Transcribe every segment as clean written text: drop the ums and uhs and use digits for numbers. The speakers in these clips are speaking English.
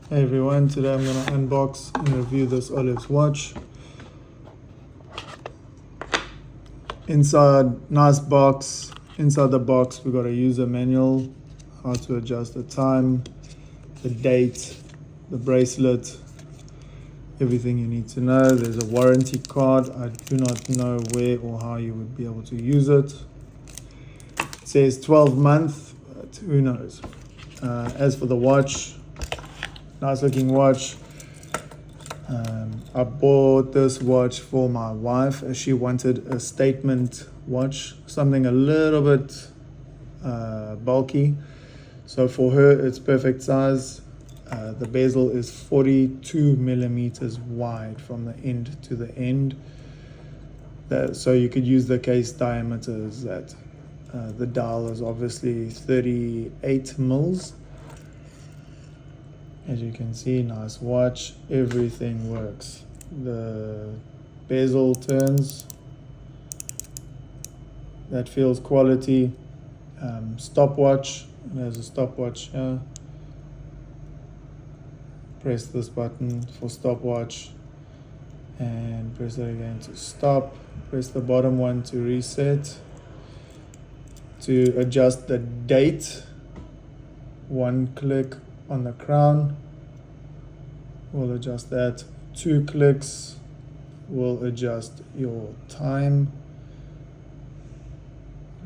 Hey everyone, today I'm going to unbox and review this Olevs watch. Inside, nice box. Inside the box we got a user manual, how to adjust the time, the date, the bracelet, everything you need to know. There's a warranty card. I do not know where or how you would be able to use it. It says 12 months, but who knows. As for the watch, nice looking watch. I bought this watch for my wife as she wanted a statement watch, something a little bit bulky. So for her, it's perfect size. The bezel is 42 millimeters wide from the end to the end. So you could use the case diameter as that. The dial is obviously 38 mils. As you can see, nice watch, everything works. The bezel turns, that feels quality. Stopwatch, there's a stopwatch here. Press this button for stopwatch and press it again to stop. Press the bottom one to reset. To adjust the date, one click on the crown will adjust that. 2 clicks will adjust your time.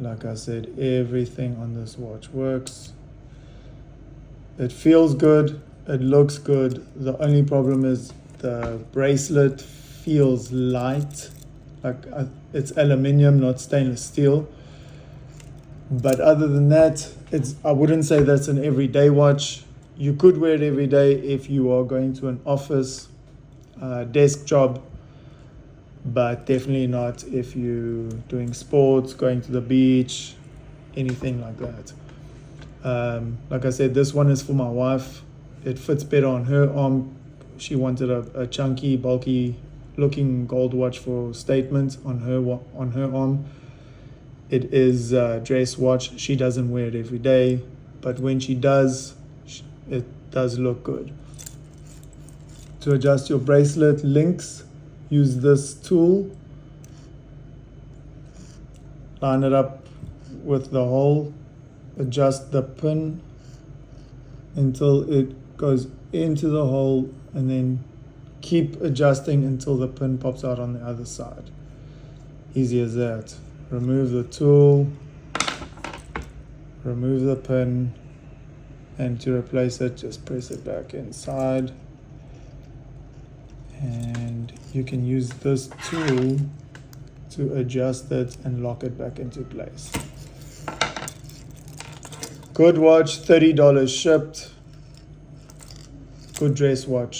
Like I said, everything on this watch works. It feels good, it looks good. The only problem is the bracelet feels light, like it's aluminium, not stainless steel. But other than that, I wouldn't say that's an everyday watch. You could wear it every day if you are going to an office, desk job, but definitely not if you're doing sports, going to the beach, anything like that. Like I said, this one is for my wife. It fits better on her arm. She wanted a chunky, bulky looking gold watch for statement on her arm. It is a dress watch. She doesn't wear it every day, but when she does, it does look good. To adjust your bracelet links, use this tool. Line it up with the hole. Adjust the pin until it goes into the hole, and then keep adjusting until the pin pops out on the other side. Easy as that. Remove the tool, remove the pin, and to replace it, just press it back inside. And you can use this tool to adjust it and lock it back into place. Good watch, $30 shipped. Good dress watch.